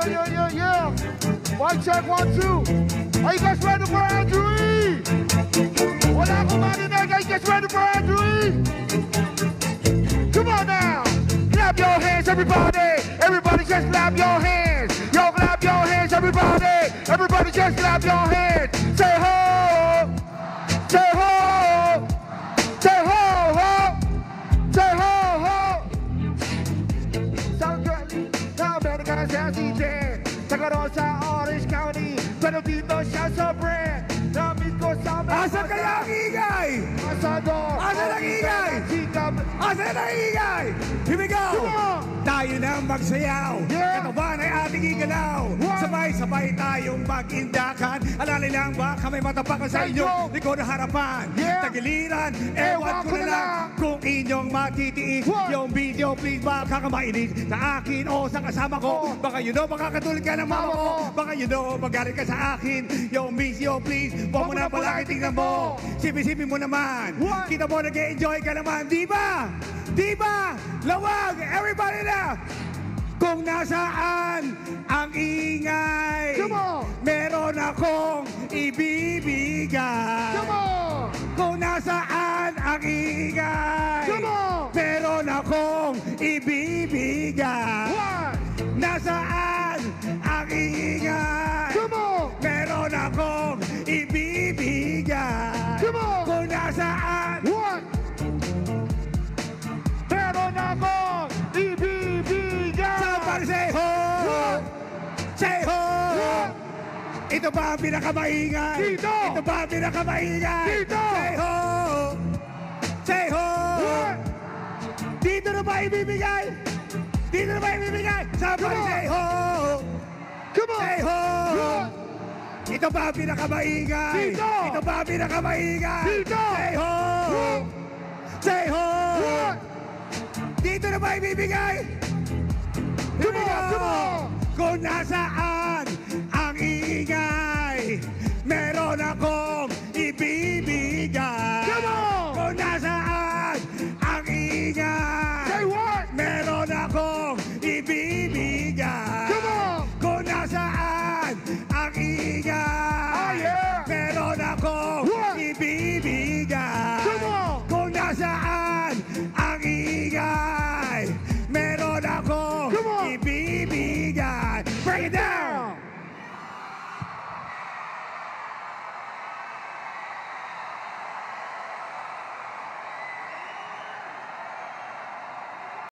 yeah. Mic check, 1, 2. Are you guys ready for Andrew E? Wala akong marinig. Are you guys ready for Andrew E? Come on now. Clap your hands, everybody. Everybody just clap your hands. Yo, clap your hands, everybody. Everybody just clap your hands. Say ho. Say ho. Say ho, ho. Say ho, ho. Sound good. Now, better guys, that's DJ. Tagaroon sa Orange County. Pero dito siya sa brand. Namit ko sa mga... Asa kaya ang ingay? Asador. Asa ang ingay? Asa ang ingay? Here we go! Tayo nang magsayaw. Katawan ay ating igalaw. Sabay-sabay tayong mag-indakan. Alalay lang ba kami matapakan sa inyong likod na harapan? Tagiliran, ewan ko na lang kung inyong matitiis. Yung video please baka kamainis sa akin o sa kasama ko. Baka you know makakatulad ka ng mama ko. Baka you know magalit ka sa akin. Yung video please huwag mo na palagi tingnan mo. Sipin-sipin mo naman. Kita mo nag-enjoy ka naman. Di ba? Di ba? Lawag! Everybody na! Kung nasaan ang ingay, meron akong ibibigay. Kung nasaan ang ingay, meron akong ibibigay. Nasaan ang ingay, meron akong ibibigay. Kung nasaan, meron akong ibibigay. Somebody say ho! Say ho! Ito ba ang pinakamaingay? Dito! Ito ba ang pinakamaingay? Dito! Say ho! Say ho! Dito na ba ibibigay? Dito na ba ibibigay? Somebody say ho! Come on! Say ho! Ito ba ang pinakamaingay? Dito! Ito ba ang pinakamaingay? Dito! Say ho! Say ho! Dito na ba ibibigay? Come on! Kung nasaan ang ingay, meron akong ibibigay. Kung nasaan ang ingay, meron akong ibibigay.